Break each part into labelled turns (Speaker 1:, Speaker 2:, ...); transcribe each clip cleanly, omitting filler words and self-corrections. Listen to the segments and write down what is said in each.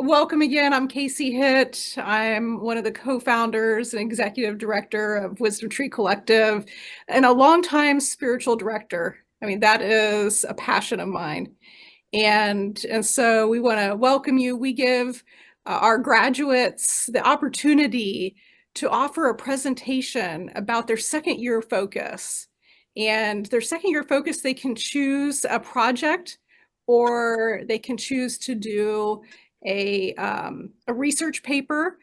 Speaker 1: welcome again. I'm Casey Hitt. I'm one of the co-founders and executive director of Wisdom Tree Collective and a longtime spiritual director. I mean, that is a passion of mine. And so we want to welcome you. We give our graduates the opportunity to offer a presentation about their second year focus. And their second year focus, they can choose a project or they can choose to do a research paper.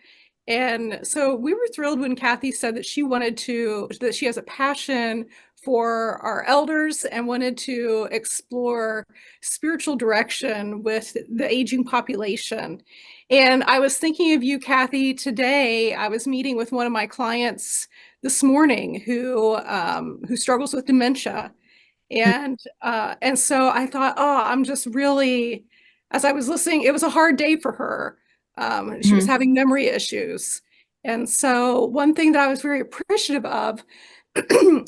Speaker 1: And so we were thrilled when Kathy said that that she has a passion for our elders and wanted to explore spiritual direction with the aging population. And I was thinking of you, Kathy, today. I was meeting with one of my clients this morning who struggles with dementia. And so I thought, oh, I'm just really, as I was listening, it was a hard day for her. She was
Speaker 2: Mhm.
Speaker 1: having memory issues. And so one thing that I was very appreciative of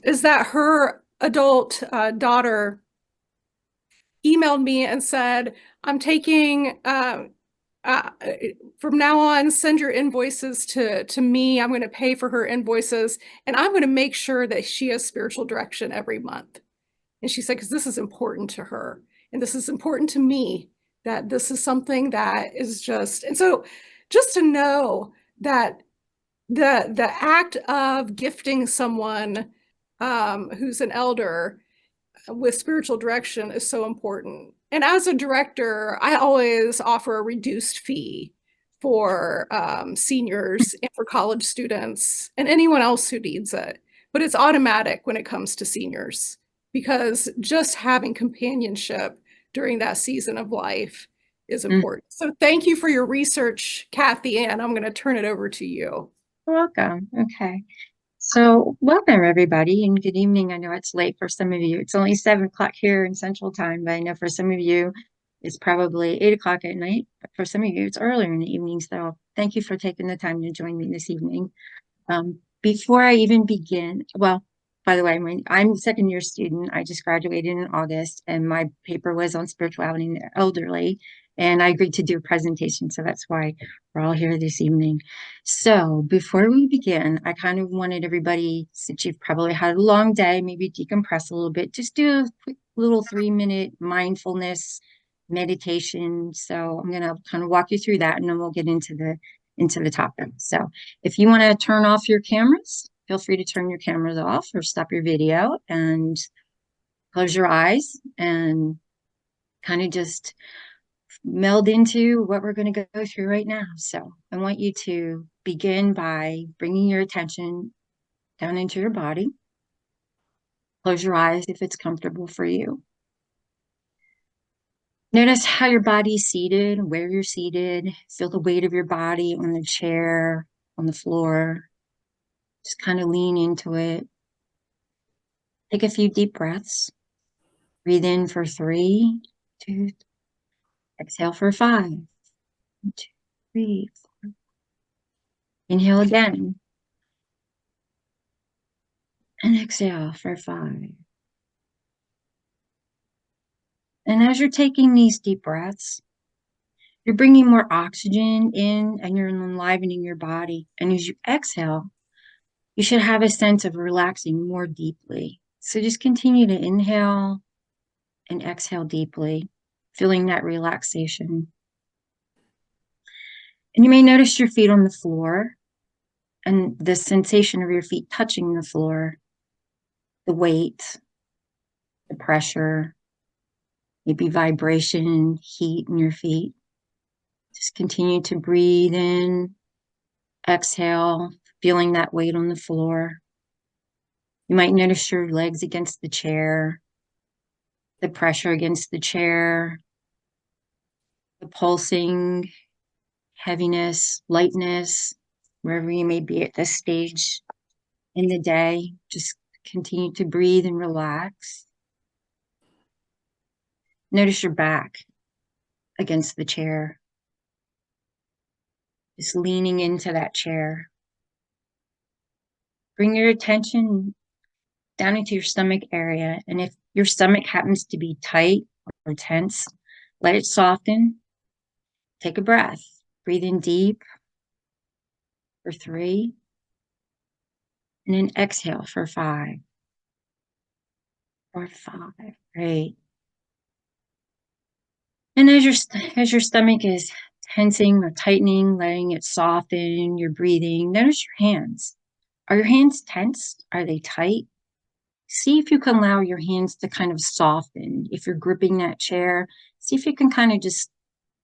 Speaker 1: is that her adult daughter emailed me and said, I'm taking, uh, from now on, send your invoices to me. I'm going to pay for her invoices and I'm going to make sure that she has spiritual direction every month. And she said, because this is important to her. And this is important to me, that this is something that is just, and so just to know that the act of gifting someone who's an elder with spiritual direction is so important. And as a director, I always offer a reduced fee for seniors and for college students and anyone else who needs it. But it's automatic when it comes to seniors because just having companionship during that season of life is
Speaker 2: Mm.
Speaker 1: important. So thank you for your research, Kathy, and I'm going to turn it over to you.
Speaker 2: You're welcome. Okay. So, welcome everybody, and good evening. I know it's late for some of you. It's only 7 o'clock here in Central Time, but I know for some of you, it's probably 8 o'clock at night. But for some of you, it's earlier in the evening. So, thank you for taking the time to join me this evening. Before I even begin, well, by the way, I'm a second year student. I just graduated in August, and my paper was on spirituality in the elderly. And I agreed to do a presentation, so that's why we're all here this evening. So before we begin, I kind of wanted everybody, since you've probably had a long day, maybe decompress a little bit, just do a quick little 3-minute mindfulness meditation. So I'm going to kind of walk you through that, and then we'll get into the topic. So if you want to turn off your cameras, feel free to turn your cameras off or stop your video and close your eyes and kind of just meld into what we're going to go through right now. So I want you to begin by bringing your attention down into your body. Close your eyes if it's comfortable for you. Notice how your body's seated, where you're seated. Feel the weight of your body on the chair, on the floor. Just kind of lean into it. Take a few deep breaths. Breathe in for 3, 2, exhale for 5, 1, 2, 3. Inhale again and exhale for 5. And as you're taking these deep breaths, you're bringing more oxygen in and you're enlivening your body. And as you exhale, you should have a sense of relaxing more deeply. So just continue to inhale and exhale deeply, feeling that relaxation. And you may notice your feet on the floor and the sensation of your feet touching the floor, the weight, the pressure, maybe vibration, heat in your feet. Just continue to breathe in, exhale, feeling that weight on the floor. You might notice your legs against the chair, the pressure against the chair, the pulsing, heaviness, lightness, wherever you may be at this stage in the day. Just continue to breathe and relax. Notice your back against the chair, just leaning into that chair. Bring your attention down into your stomach area. And if your stomach happens to be tight or tense, let it soften. Take a breath. Breathe in deep for 3, and then exhale for 5 or 5. Great. And as your stomach is tensing or tightening, letting it soften, you're breathing, notice your hands. Are your hands tensed? Are they tight? See if you can allow your hands to kind of soften. If you're gripping that chair, see if you can kind of just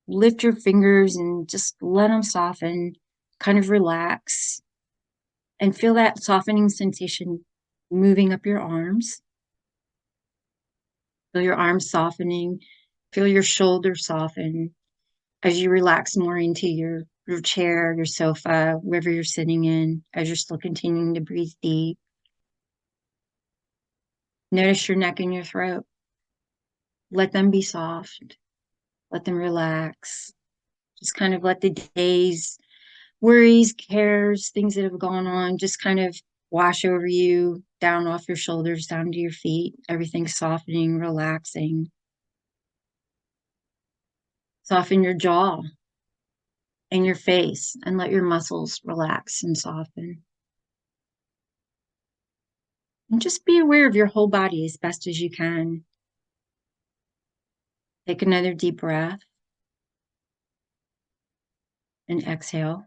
Speaker 2: lift your fingers and just let them soften, kind of relax, and feel that softening sensation moving up your arms. Feel your arms softening. Feel your shoulders soften as you relax more into your chair, your sofa, wherever you're sitting in, as you're still continuing to breathe deep. Notice your neck and your throat. Let them be soft. Let them relax. Just kind of let the day's worries, cares, things that have gone on, just kind of wash over you, down off your shoulders, down to your feet. Everything's softening, relaxing. Soften your jaw and your face and let your muscles relax and soften. And just be aware of your whole body as best as you can. Take another deep breath and exhale.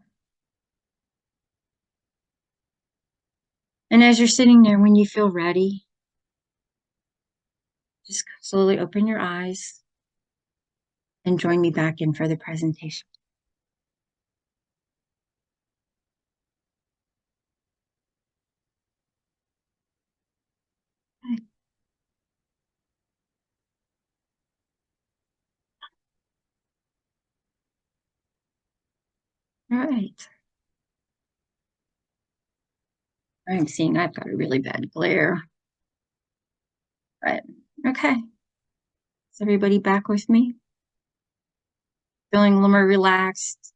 Speaker 2: And as you're sitting there, when you feel ready, just slowly open your eyes and join me back in for the presentation. Okay. All right. I'm seeing I've got a really bad glare. Right. Okay. Is everybody back with me? Feeling a little more relaxed,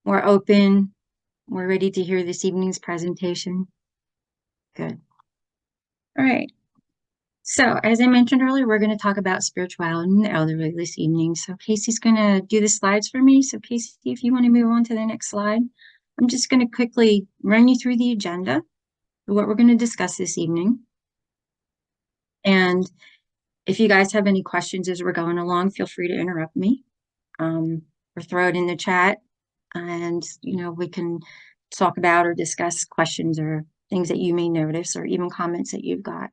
Speaker 2: more open, more ready to hear this evening's presentation? Good. All right. So, as I mentioned earlier, we're going to talk about spirituality in the elderly this evening. So, Casey's going to do the slides for me. So, Casey, if you want to move on to the next slide, I'm just going to quickly run you through the agenda of what we're going to discuss this evening. And if you guys have any questions as we're going along, feel free to interrupt me or throw it in the chat. And, we can talk about or discuss questions or things that you may notice or even comments that you've got.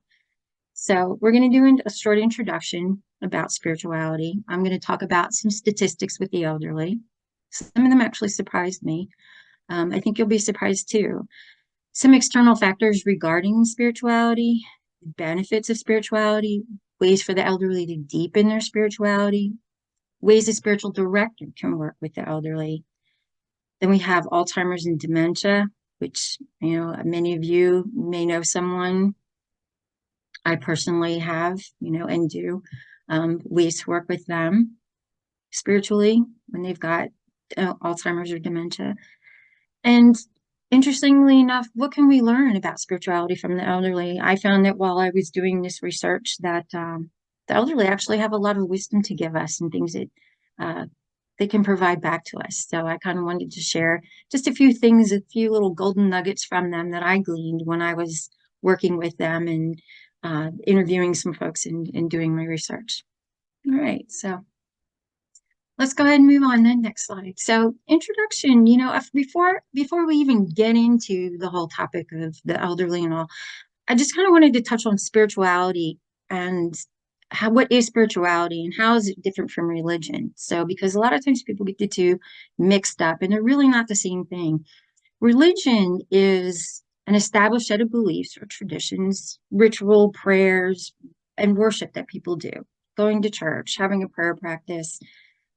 Speaker 2: So we're going to do a short introduction about spirituality. I'm going to talk about some statistics with the elderly. Some of them actually surprised me. I think you'll be surprised too. Some external factors regarding spirituality, benefits of spirituality, ways for the elderly to deepen their spirituality, ways a spiritual director can work with the elderly. Then we have Alzheimer's and dementia, which, many of you may know someone. I personally have, and do ways to work with them spiritually when they've got Alzheimer's or dementia. And interestingly enough, what can we learn about spirituality from the elderly? I found that while I was doing this research that the elderly actually have a lot of wisdom to give us and things that they can provide back to us. So I kind of wanted to share just a few things, a few little golden nuggets from them that I gleaned when I was working with them and interviewing some folks and doing my research. All right, so let's go ahead and move on then. Next slide. So introduction, before we even get into the whole topic of the elderly and all, I just kind of wanted to touch on spirituality and what is spirituality and how is it different from religion? So, because a lot of times people get the two mixed up and they're really not the same thing. Religion is an established set of beliefs or traditions, ritual, prayers, and worship that people do. Going to church, having a prayer practice,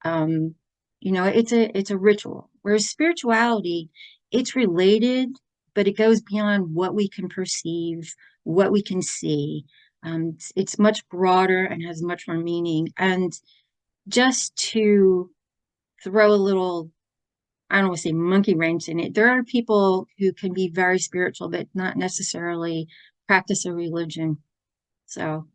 Speaker 2: it's a ritual. Whereas spirituality, it's related, but it goes beyond what we can perceive, what we can see. It's much broader and has much more meaning. And just to throw a little, I don't want to say monkey wrench in it, there are people who can be very spiritual, but not necessarily practice a religion. So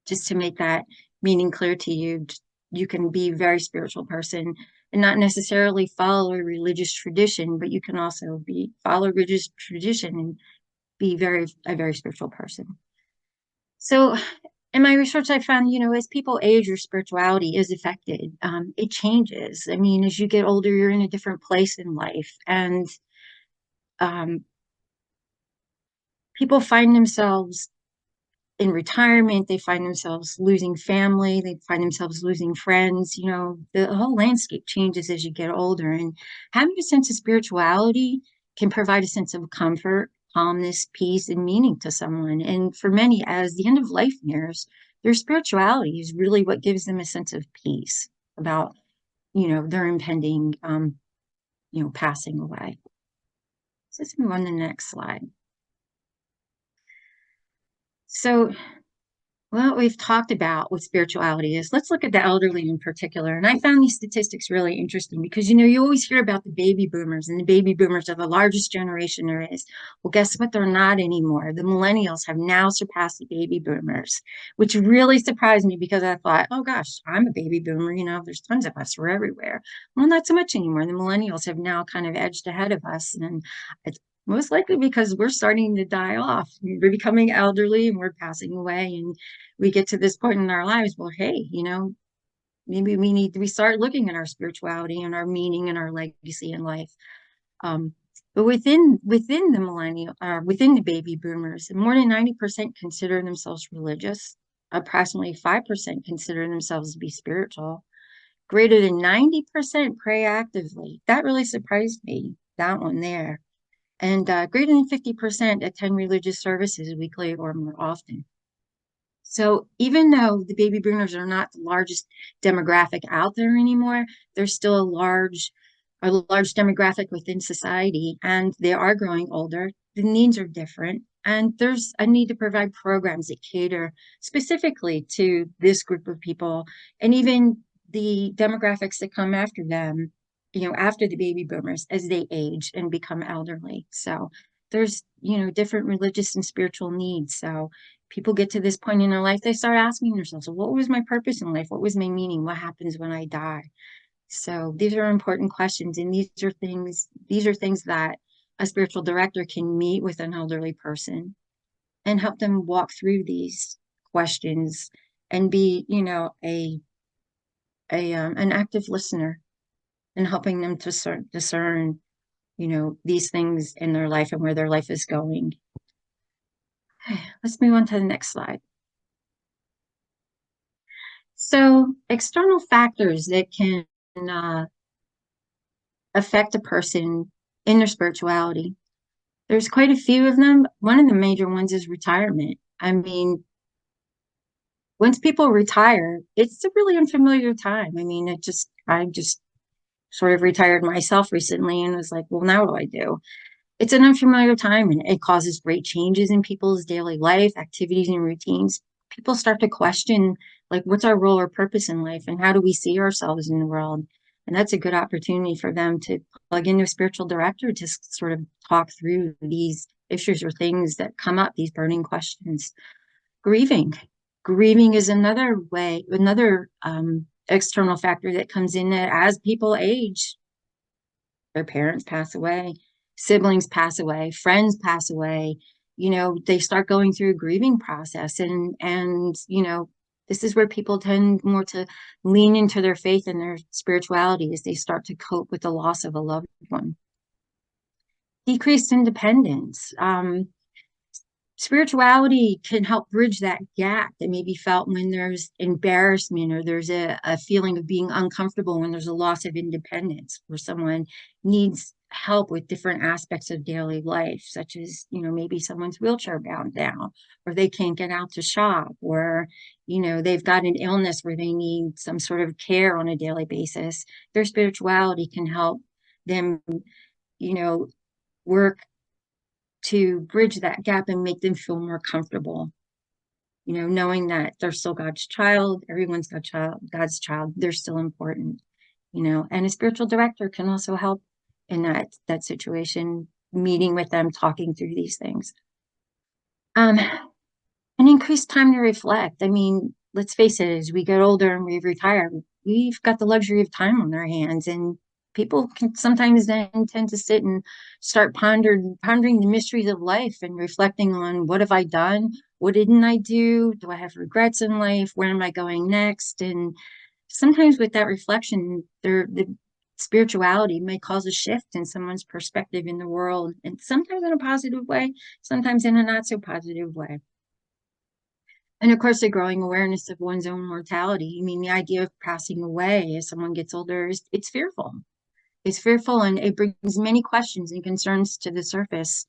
Speaker 2: just to make that meaning clear to you, you can be a very spiritual person, and not necessarily follow a religious tradition, but you can also follow religious tradition and be a very spiritual person. So in my research, I found, as people age, your spirituality is affected. It changes. I mean, as you get older, you're in a different place in life, and um, people find themselves in retirement, they find themselves losing family, they find themselves losing friends. The whole landscape changes as you get older. And having a sense of spirituality can provide a sense of comfort, calmness, peace, and meaning to someone. And for many, as the end of life nears, their spirituality is really what gives them a sense of peace about, their impending, passing away. So let's move on to the next slide. So well, we've talked about what spirituality is. Let's look at the elderly in particular. And I found these statistics really interesting because, you always hear about the baby boomers, and the baby boomers are the largest generation there is. Well, guess what? They're not anymore. The millennials have now surpassed the baby boomers, which really surprised me because I thought, oh gosh, I'm a baby boomer. There's tons of us. We're everywhere. Well, not so much anymore. The millennials have now kind of edged ahead of us. And it's most likely because we're starting to die off. We're becoming elderly and we're passing away. And we get to this point in our lives, well, hey, maybe we start looking at our spirituality and our meaning and our legacy in life. But within the within the baby boomers, more than 90% consider themselves religious. Approximately 5% consider themselves to be spiritual. Greater than 90% pray actively. That really surprised me, that one there. And greater than 50% attend religious services weekly or more often. So even though the baby boomers are not the largest demographic out there anymore, they're still a large demographic within society, and they are growing older. The needs are different, and there's a need to provide programs that cater specifically to this group of people, and even the demographics that come after them, after the baby boomers as they age and become elderly. So there's, different religious and spiritual needs. So people get to this point in their life, they start asking themselves, well, what was my purpose in life? What was my meaning? What happens when I die? So these are important questions, and these are things that a spiritual director can meet with an elderly person and help them walk through these questions and be, an active listener and helping them to discern, these things in their life and where their life is going. Let's move on to the next slide. So external factors that can affect a person in their spirituality. There's quite a few of them. One of the major ones is retirement. I mean, once people retire, it's a really unfamiliar time. I mean, I just sort of retired myself recently and was like, well, now what do I do? It's an unfamiliar time, and it causes great changes in people's daily life, activities, and routines. People start to question, like, what's our role or purpose in life, and how do we see ourselves in the world? And that's a good opportunity for them to plug into a spiritual director to sort of talk through these issues or things that come up, these burning questions. Grieving. Grieving is another external factor that comes in that as people age, their parents pass away, siblings pass away, friends pass away, they start going through a grieving process, and this is where people tend more to lean into their faith and their spirituality as they start to cope with the loss of a loved one. Decreased independence. Spirituality can help bridge that gap that may be felt when there's embarrassment or there's a feeling of being uncomfortable when there's a loss of independence, where someone needs help with different aspects of daily life, such as, maybe someone's wheelchair bound down, or they can't get out to shop, or, they've got an illness where they need some sort of care on a daily basis. Their spirituality can help them, work to bridge that gap and make them feel more comfortable, knowing that they're still God's child, everyone's God's child, they're still important, and a spiritual director can also help in that situation, meeting with them, talking through these things. An increased time to reflect. I mean, let's face it, as we get older and we retire, we've got the luxury of time on our hands, and people can sometimes then tend to sit and start pondering the mysteries of life and reflecting on what have I done? What didn't I do? Do I have regrets in life? Where am I going next? And sometimes with that reflection, the spirituality may cause a shift in someone's perspective in the world, and sometimes in a positive way, sometimes in a not so positive way. And of course, the growing awareness of one's own mortality. I mean, the idea of passing away as someone gets older is it's fearful. It's fearful, and it brings many questions and concerns to the surface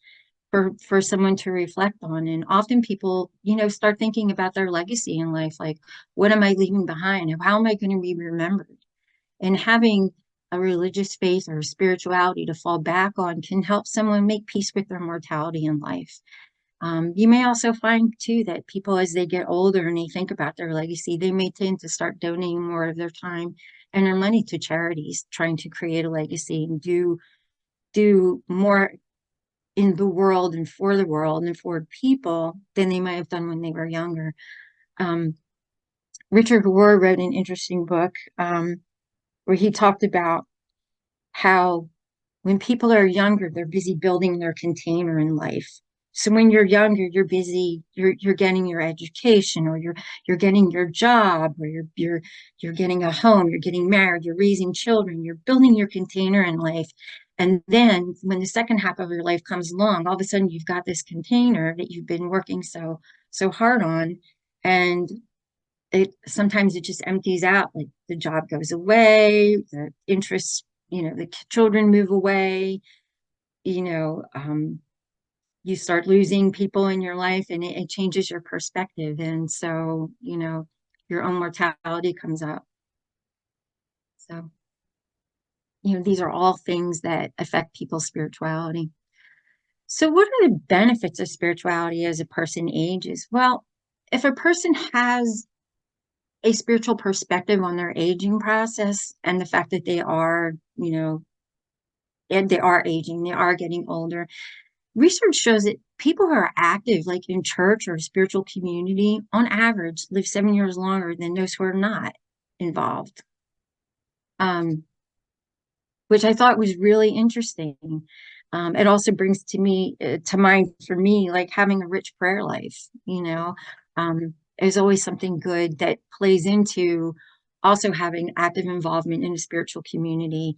Speaker 2: for someone to reflect on. And often people, start thinking about their legacy in life, like, what am I leaving behind? How am I going to be remembered? And having a religious faith or spirituality to fall back on can help someone make peace with their mortality in life. You may also find too that people, as they get older and they think about their legacy, they may tend to start donating more of their time and their money to charities, trying to create a legacy and do more in the world and for people than they might have done when they were younger. Um, Richard Rohr wrote an interesting book where he talked about how when people are younger, they're busy building their container in life. So when you're younger, you're busy, you're getting your education, or you're getting your job, or you're getting a home, you're getting married, you're raising children, you're building your container in life. And then when the second half of your life comes along, all of a sudden you've got this container that you've been working so hard on. And it sometimes it just empties out, like the job goes away, the interests, the children move away, you know, um, you start losing people in your life, and it changes your perspective. And so, your own mortality comes up. So, these are all things that affect people's spirituality. So, what are the benefits of spirituality as a person ages? Well, if a person has a spiritual perspective on their aging process and the fact that they are, and they are aging, they are getting older, research shows that people who are active, like in church or spiritual community, on average, live 7 years longer than those who are not involved, which I thought was really interesting. It also brings to mind for me, like having a rich prayer life, is always something good that plays into also having active involvement in a spiritual community.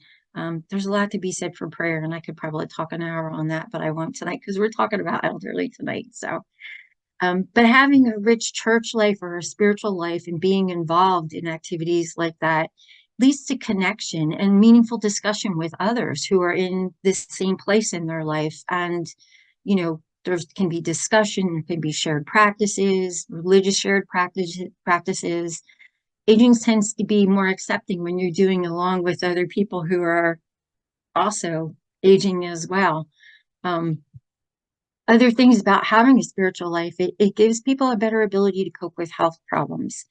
Speaker 2: There's a lot to be said for prayer, and I could probably talk an hour on that, but I won't tonight because we're talking about elderly tonight. So, but having a rich church life or a spiritual life and being involved in activities like that leads to connection and meaningful discussion with others who are in this same place in their life. And, there can be discussion, there can be shared practices, religious shared practices. Aging tends to be more accepting when you're doing along with other people who are also aging as well. Um, Other things about having a spiritual life, it gives people a better ability to cope with health problems.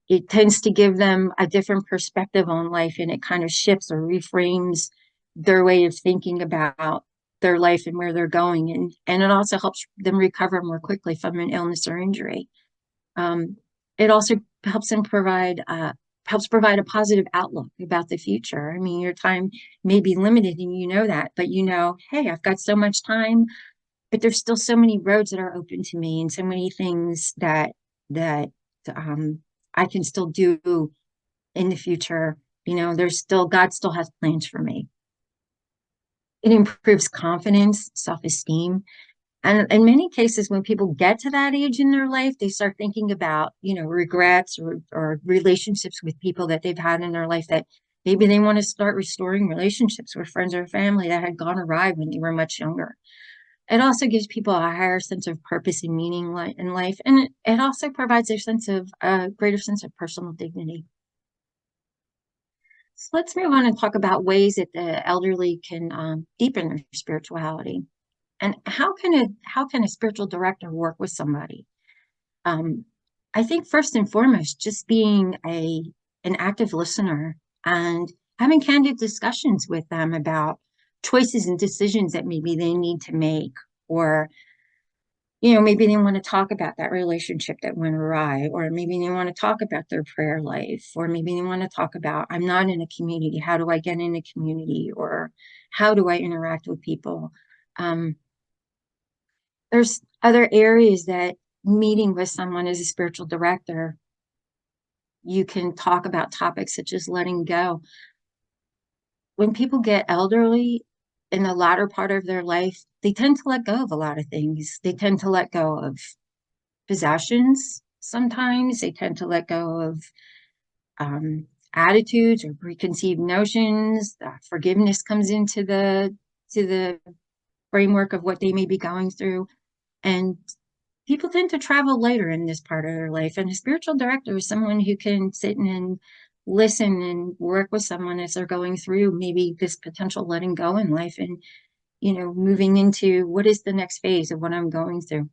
Speaker 2: It tends to give them a different perspective on life, and it kind of shifts or reframes their way of thinking about their life and where they're going. And it also helps them recover more quickly from an illness or injury. Um, it also helps them provide a positive outlook about the future. I mean, your time may be limited and you know that, but hey, I've got so much time, but there's still so many roads that are open to me and so many things that um, I can still do in the future. God still has plans for me. It improves confidence, self-esteem. And in many cases, when people get to that age in their life, they start thinking about, regrets or relationships with people that they've had in their life, that maybe they want to start restoring relationships with friends or family that had gone awry when they were much younger. It also gives people a higher sense of purpose and meaning in life. And it also provides a greater sense of personal dignity. So let's move on and talk about ways that the elderly can deepen their spirituality. And how can a spiritual director work with somebody? Um, I think first and foremost, just being an active listener and having candid discussions with them about choices and decisions that maybe they need to make, or maybe they want to talk about that relationship that went awry, or maybe they want to talk about their prayer life, or maybe they want to talk about, I'm not in a community. How do I get in a community? Or how do I interact with people? Um, there's other areas that meeting with someone as a spiritual director, you can talk about topics such as letting go. When people get elderly in the latter part of their life, they tend to let go of a lot of things. They tend to let go of possessions. Sometimes they tend to let go of um, attitudes or preconceived notions. Forgiveness comes into the framework of what they may be going through, and people tend to travel later in this part of their life. And a spiritual director is someone who can sit and listen and work with someone as they're going through maybe this potential letting go in life, and moving into what is the next phase of what I'm going through.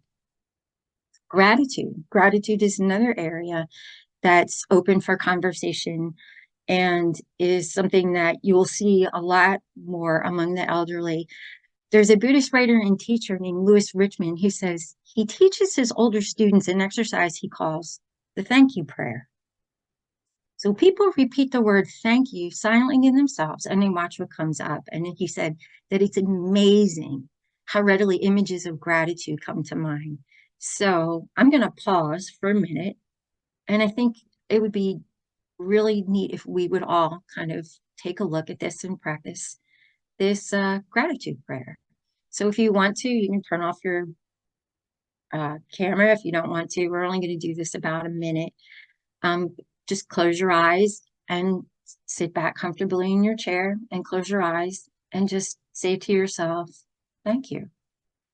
Speaker 2: Gratitude is another area that's open for conversation and is something that you will see a lot more among the elderly. There's a Buddhist writer and teacher named Louis Richmond who says he teaches his older students an exercise he calls the thank you prayer. So people repeat the word thank you silently in themselves and they watch what comes up. And he said that it's amazing how readily images of gratitude come to mind. So I'm going to pause for a minute. And I think it would be really neat if we would all kind of take a look at this and practice this gratitude prayer. So if you want to, you can turn off your camera. If you don't want to, we're only going to do this about a minute. Um, just close your eyes and sit back comfortably in your chair and close your eyes and just say to yourself, thank you,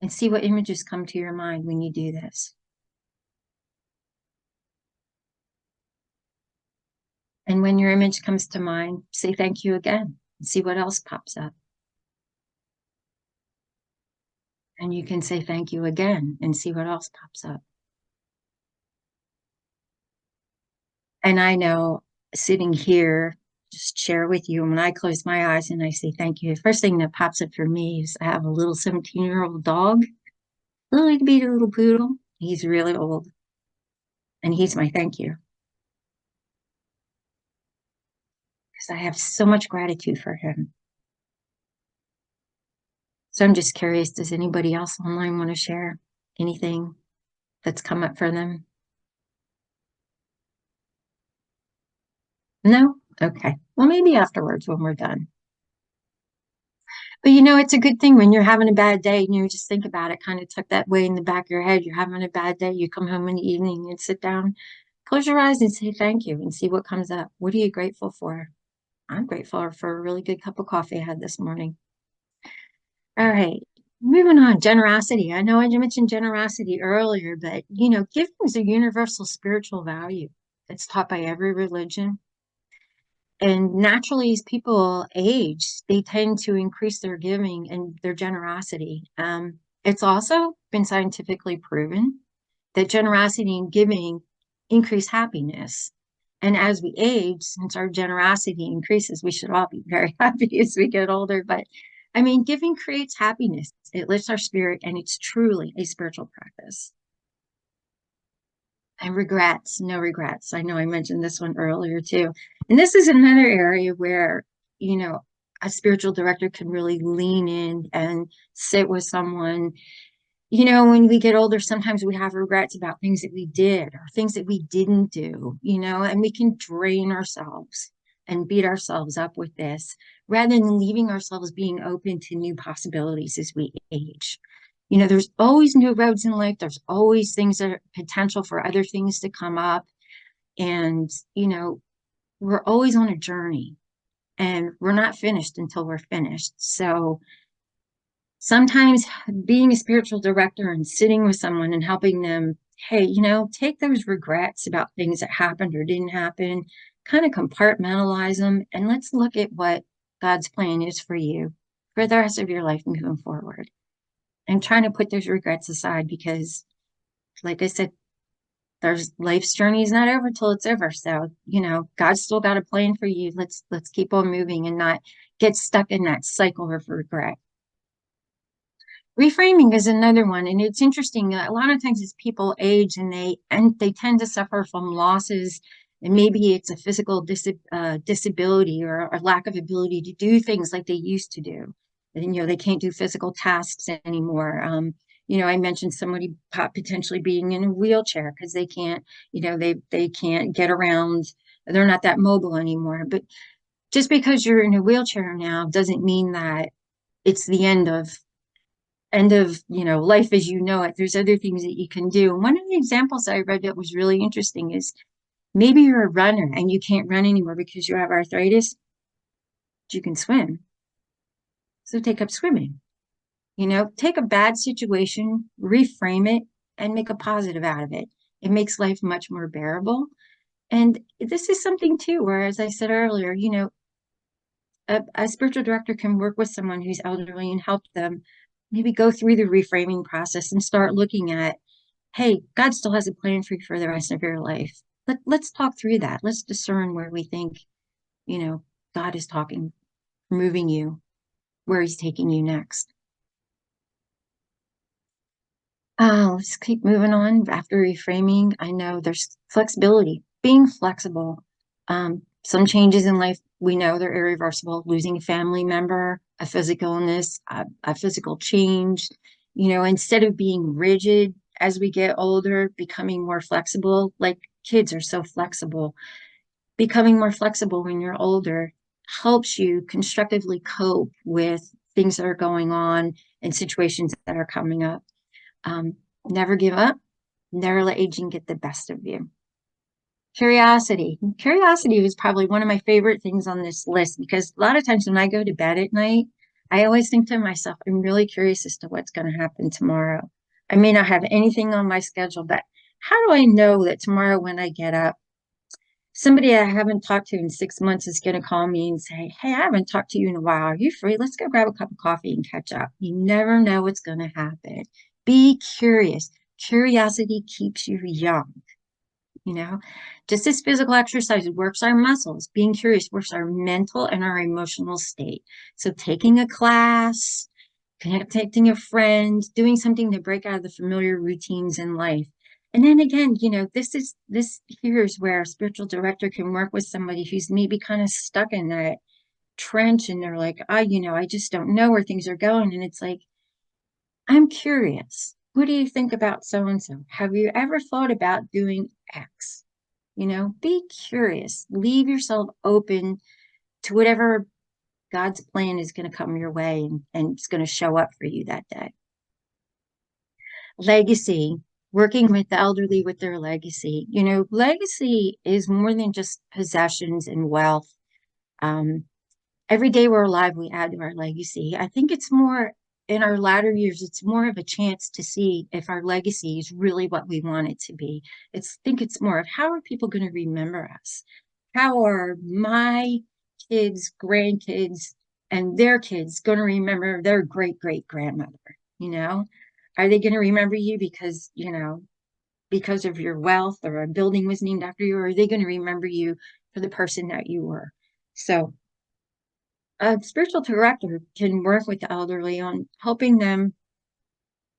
Speaker 2: and see what images come to your mind when you do this. And when your image comes to mind, say thank you again and see what else pops up. And you can say thank you again and see what else pops up. And I know sitting here, just share with you, when I close my eyes and I say thank you, the first thing that pops up for me is I have a little 17-year-old dog, little bitty little poodle. He's really old, and he's my thank you because I have so much gratitude for him. So I'm just curious, does anybody else online want to share anything that's come up for them? No? Okay. Well, maybe afterwards when we're done. But it's a good thing when you're having a bad day and you just think about it, kind of tuck that way in the back of your head. You're having a bad day, you come home in the evening and sit down, close your eyes and say thank you and see what comes up. What are you grateful for? I'm grateful for a really good cup of coffee I had this morning. All right, moving on, generosity. I know I mentioned generosity earlier, but giving is a universal spiritual value. It's taught by every religion. And naturally, as people age, they tend to increase their giving and their generosity. It's also been scientifically proven that generosity and giving increase happiness. And as we age, since our generosity increases, we should all be very happy as we get older. But I mean, giving creates happiness. It lifts our spirit, and it's truly a spiritual practice. And regrets, no regrets. I know I mentioned this one earlier too. And this is another area where, you know, a spiritual director can really lean in and sit with someone. When we get older, sometimes we have regrets about things that we did or things that we didn't do, and we can drain ourselves and beat ourselves up with this rather than leaving ourselves being open to new possibilities as we age. There's always new roads in life. There's always things that are potential for other things to come up. And, we're always on a journey and we're not finished until we're finished. So sometimes being a spiritual director and sitting with someone and helping them, hey, take those regrets about things that happened or didn't happen, kind of compartmentalize them, and let's look at what God's plan is for you for the rest of your life moving forward. And trying to put those regrets aside because, like I said, there's life's journey is not over till it's over. So, God's still got a plan for you. Let's keep on moving and not get stuck in that cycle of regret. Reframing is another one, and it's interesting. A lot of times, as people age and they tend to suffer from losses, and maybe it's a physical disability or a lack of ability to do things like they used to do. And they can't do physical tasks anymore. I mentioned somebody potentially being in a wheelchair because they can't, they can't get around. They're not that mobile anymore. But just because you're in a wheelchair now doesn't mean that it's the end of life as you know it. There's other things that you can do. And one of the examples I read that was really interesting is maybe you're a runner and you can't run anymore because you have arthritis, but you can swim. So take up swimming. Take a bad situation, reframe it, and make a positive out of it. It makes life much more bearable. And this is something too, where, as I said earlier, a spiritual director can work with someone who's elderly and help them maybe go through the reframing process and start looking at, hey, God still has a plan for you for the rest of your life. Let's talk through that. Let's discern where we think, God is talking, moving you, where he's taking you next. Let's keep moving on. After reframing, I know there's flexibility, being flexible. Some changes in life, we know they're irreversible, losing a family member, a physical illness, a physical change. Instead of being rigid as we get older, becoming more flexible, like kids are so flexible. Becoming more flexible when you're older helps you constructively cope with things that are going on and situations that are coming up. Um, Never give up. Never let aging get the best of you. Curiosity. Curiosity was probably one of my favorite things on this list because a lot of times when I go to bed at night, I always think to myself, I'm really curious as to what's going to happen tomorrow. I may not have anything on my schedule, but how do I know that tomorrow when I get up, somebody I haven't talked to in 6 months is going to call me and say, hey, I haven't talked to you in a while. Are you free? Let's go grab a cup of coffee and catch up. You never know what's going to happen. Be curious. Curiosity keeps you young, you know, just as physical exercise works our muscles, being curious works our mental and our emotional state. So taking a class, contacting a friend, doing something to break out of the familiar routines in life. And then again, this here is where a spiritual director can work with somebody who's maybe kind of stuck in that trench and they're like, I just don't know where things are going. And it's like, I'm curious. What do you think about so and so? Have you ever thought about doing X? Be curious. Leave yourself open to whatever God's plan is going to come your way and it's going to show up for you that day. Legacy, working with the elderly with their legacy. Legacy is more than just possessions and wealth. Um, every day we're alive, we add to our legacy. I think it's more in our latter years, it's more of a chance to see if our legacy is really what we want it to be. I think it's more of how are people going to remember us? How are my kids, grandkids, and their kids going to remember their great great grandmother? You know, are they going to remember you because of your wealth or a building was named after you, or are they going to remember you for the person that you were? So a spiritual director can work with the elderly on helping them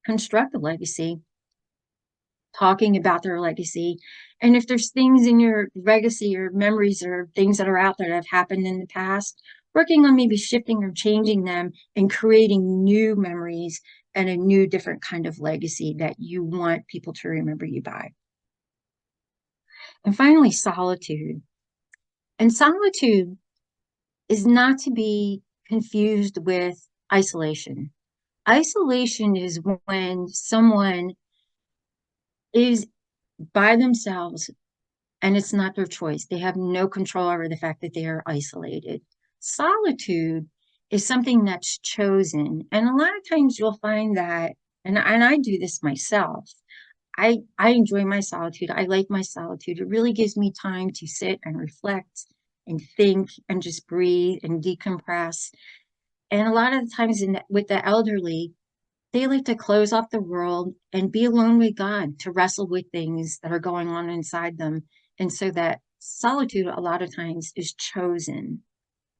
Speaker 2: construct a legacy, talking about their legacy. And if there's things in your legacy or memories or things that are out there that have happened in the past, working on maybe shifting or changing them and creating new memories and a new different kind of legacy that you want people to remember you by. And finally, solitude. And solitude is not to be confused with isolation. Isolation is when someone is by themselves and it's not their choice. They have no control over the fact that they are isolated. Solitude is something that's chosen. And a lot of times you'll find that, and I do this myself. I enjoy my solitude. I like my solitude. It really gives me time to sit and reflect and think and just breathe and decompress. And a lot of the times with the elderly, they like to close off the world and be alone with God to wrestle with things that are going on inside them. And so that solitude, a lot of times, is chosen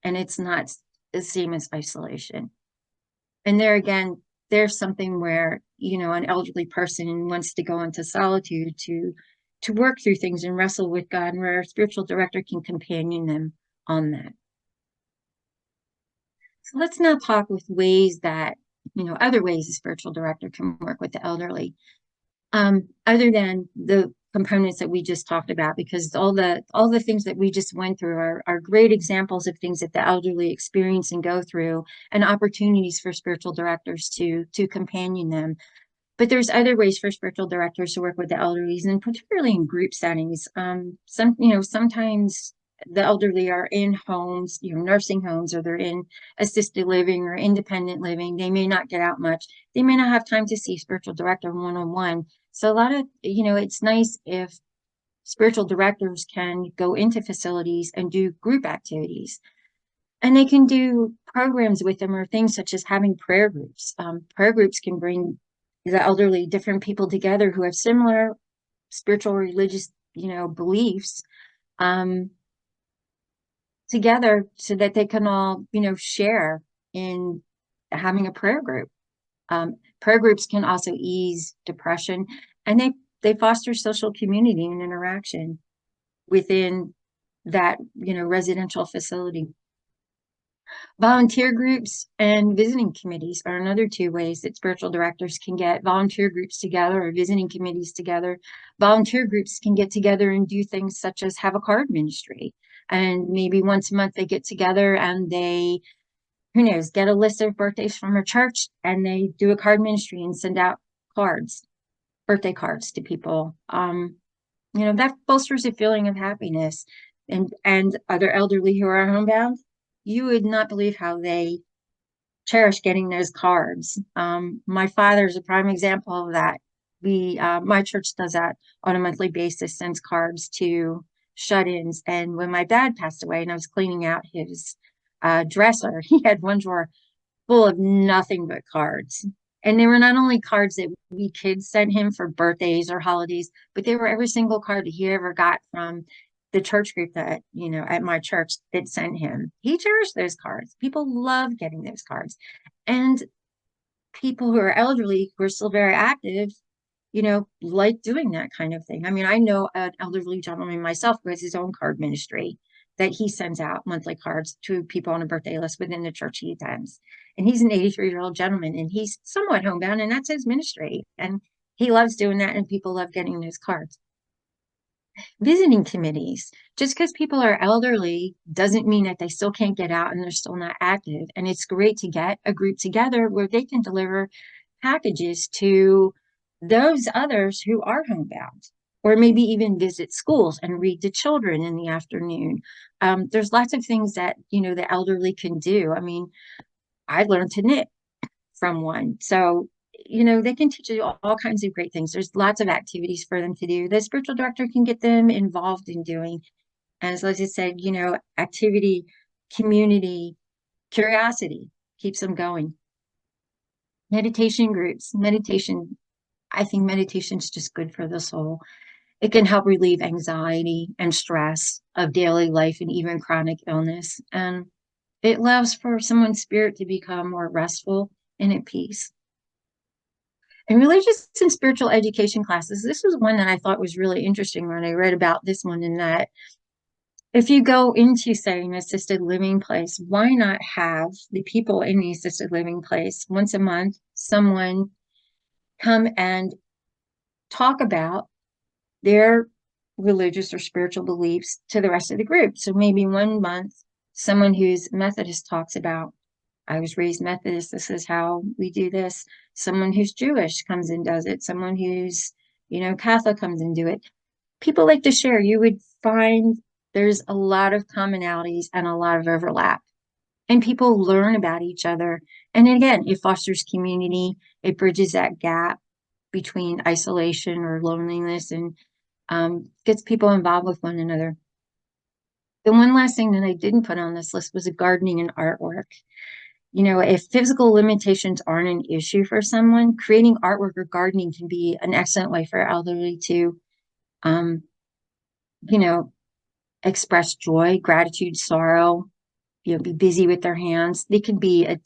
Speaker 2: and it's not the same as isolation. And there again, there's something where, an elderly person wants to go into solitude to work through things and wrestle with God, where a spiritual director can companion them on that. So let's now talk with ways that, other ways a spiritual director can work with the elderly, other than the components that we just talked about, because all the things that we just went through are great examples of things that the elderly experience and go through, and opportunities for spiritual directors to companion them. But there's other ways for spiritual directors to work with the elderly, and particularly in group settings. Sometimes the elderly are in homes, nursing homes, or they're in assisted living or independent living. They may not get out much. They may not have time to see spiritual director one-on-one. So a lot of, it's nice if spiritual directors can go into facilities and do group activities. And they can do programs with them, or things such as having prayer groups. Prayer groups can bring the elderly, different people together who have similar spiritual, religious, beliefs, um, together, so that they can all, share in having a prayer group. Prayer groups can also ease depression, and they foster social community and interaction within that, residential facility. Volunteer groups and visiting committees are another two ways that spiritual directors can get volunteer groups together, or visiting committees together. Volunteer groups can get together and do things such as have a card ministry. And maybe once a month they get together and they, who knows, get a list of birthdays from a church, and they do a card ministry and send out cards, birthday cards to people. That fosters a feeling of happiness. And other elderly who are homebound, you would not believe how they cherish getting those cards. My father's a prime example of that. My church does that on a monthly basis, sends cards to shut-ins. And when my dad passed away and I was cleaning out his dresser, he had one drawer full of nothing but cards. And they were not only cards that we kids sent him for birthdays or holidays, but they were every single card that he ever got from the church group that, at my church, that sent him. He cherished those cards. People love getting those cards. And people who are elderly, who are still very active, like doing that kind of thing. I mean, I know an elderly gentleman myself who has his own card ministry that he sends out monthly cards to people on a birthday list within the church he attends. And he's an 83-year-old gentleman, and he's somewhat homebound, and that's his ministry. And he loves doing that, and people love getting those cards. Visiting committees. Just because people are elderly doesn't mean that they still can't get out and they're still not active. And it's great to get a group together where they can deliver packages to those others who are homebound, or maybe even visit schools and read to children in the afternoon. There's lots of things that, the elderly can do. I mean, I learned to knit from one. So, they can teach you all kinds of great things. There's lots of activities for them to do. The spiritual director can get them involved in doing. And as I said, activity, community, curiosity keeps them going. Meditation groups. I think meditation is just good for the soul. It can help relieve anxiety and stress of daily life and even chronic illness. And it allows for someone's spirit to become more restful and at peace. In religious and spiritual education classes, this was one that I thought was really interesting when I read about this one, in that if you go into, say, an assisted living place, why not have the people in the assisted living place once a month, someone come and talk about their religious or spiritual beliefs to the rest of the group? So maybe one month, someone who's Methodist talks about, I was raised Methodist, this is how we do this. Someone who's Jewish comes and does it. Someone who's, Catholic comes and do it. People like to share. You would find there's a lot of commonalities and a lot of overlap. And people learn about each other. And again, it fosters community. It bridges that gap between isolation or loneliness, and gets people involved with one another. The one last thing that I didn't put on this list was gardening and artwork. If physical limitations aren't an issue for someone, creating artwork or gardening can be an excellent way for elderly to, um, express joy, gratitude, sorrow, be busy with their hands. They can be a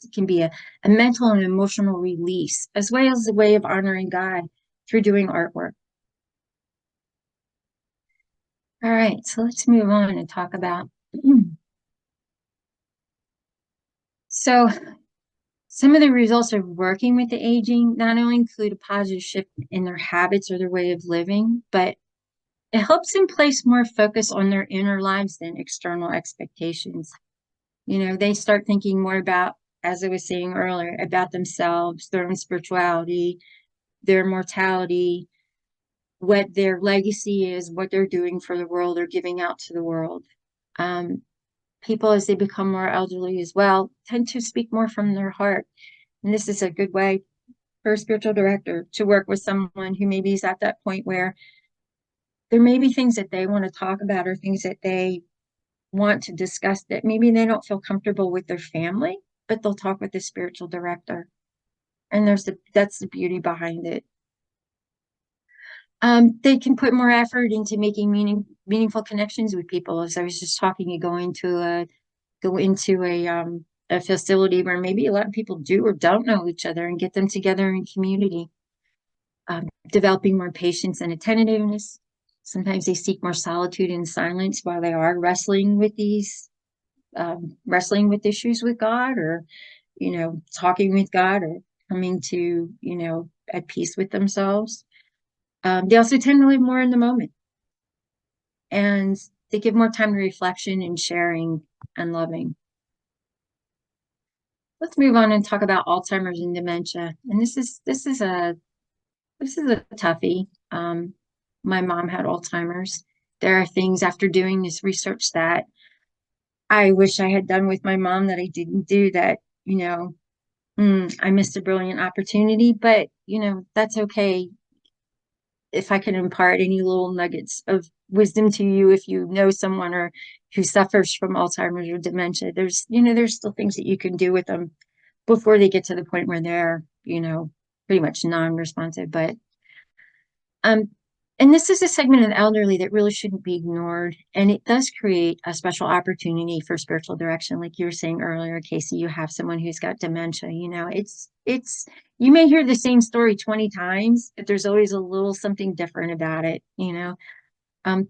Speaker 2: mental and emotional release, as well as a way of honoring God through doing artwork. All right, so let's move on and talk about. So some of the results of working with the aging not only include a positive shift in their habits or their way of living, but it helps them place more focus on their inner lives than external expectations. They start thinking more about, as I was saying earlier, about themselves, their own spirituality, their mortality, what their legacy is, what they're doing for the world or giving out to the world. Um, People, as they become more elderly as well, tend to speak more from their heart. And this is a good way for a spiritual director to work with someone who maybe is at that point where there may be things that they want to talk about or things that they want to discuss that maybe they don't feel comfortable with their family, but they'll talk with the spiritual director. And that's the beauty behind it. They can put more effort into making meaningful connections with people. As I was just talking, you go into a facility where maybe a lot of people do or don't know each other and get them together in community. Developing more patience and attentiveness. Sometimes they seek more solitude and silence while they are wrestling with issues with God, or talking with God, or coming to at peace with themselves. They also tend to live more in the moment, and they give more time to reflection and sharing and loving. Let's move on and talk about Alzheimer's and dementia. And this is a toughie. My mom had Alzheimer's. There are things after doing this research that I wish I had done with my mom that I didn't do, that, I missed a brilliant opportunity, but that's okay. If I can impart any little nuggets of wisdom to you, if you know someone or who suffers from Alzheimer's or dementia, there's still things that you can do with them before they get to the point where they're, pretty much non-responsive. But um, and this is a segment of the elderly that really shouldn't be ignored. And it does create a special opportunity for spiritual direction. Like you were saying earlier, Casey, you have someone who's got dementia, you may hear the same story 20 times, but there's always a little something different about it.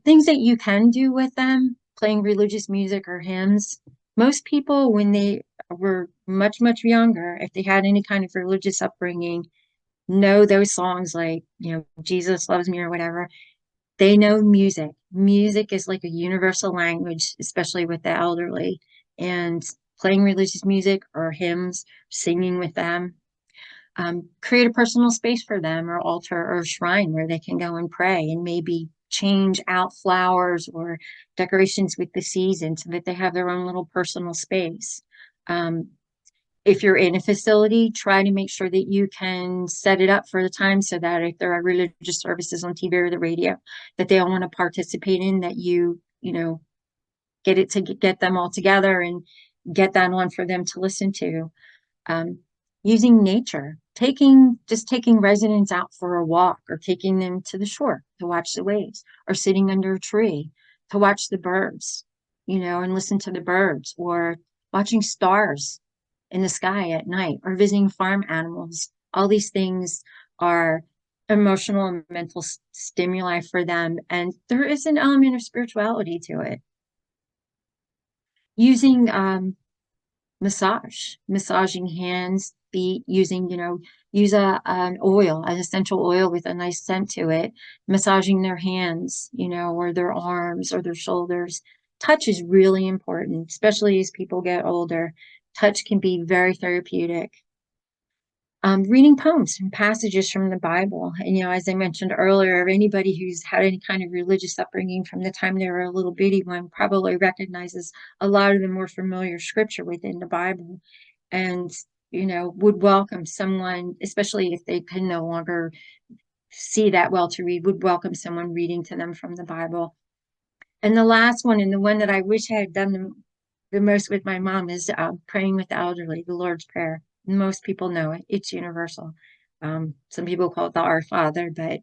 Speaker 2: Things that you can do with them, playing religious music or hymns. Most people, when they were much, much younger, if they had any kind of religious upbringing, know those songs like, Jesus Loves Me or whatever. They know music. Music is like a universal language, especially with the elderly. And playing religious music or hymns, singing with them, create a personal space for them, or altar or shrine where they can go and pray, and maybe change out flowers or decorations with the season so that they have their own little personal space. Um, if you're in a facility, try to make sure that you can set it up for the time so that if there are religious services on TV or the radio that they all want to participate in, that get them all together and get that on for them to listen to. um, Using nature, taking residents out for a walk, or taking them to the shore to watch the waves, or sitting under a tree to watch the birds, and listen to the birds, or watching stars in the sky at night, or visiting farm animals. All these things are emotional and mental stimuli for them, and there is an element of spirituality to it. Using massaging hands, feet, use an oil, an essential oil with a nice scent to it, massaging their hands, or their arms or their shoulders. Touch is really important, especially as people get older. Touch can be very therapeutic. Reading poems and passages from the Bible. And, as I mentioned earlier, anybody who's had any kind of religious upbringing from the time they were a little bitty one probably recognizes a lot of the more familiar scripture within the Bible, and, would welcome someone, especially if they can no longer see that well to read, would welcome someone reading to them from the Bible. And the last one, and the one that I wish I had done the most with my mom, is praying with the elderly, the Lord's Prayer. Most people know it. It's universal. Some people call it the Our Father, but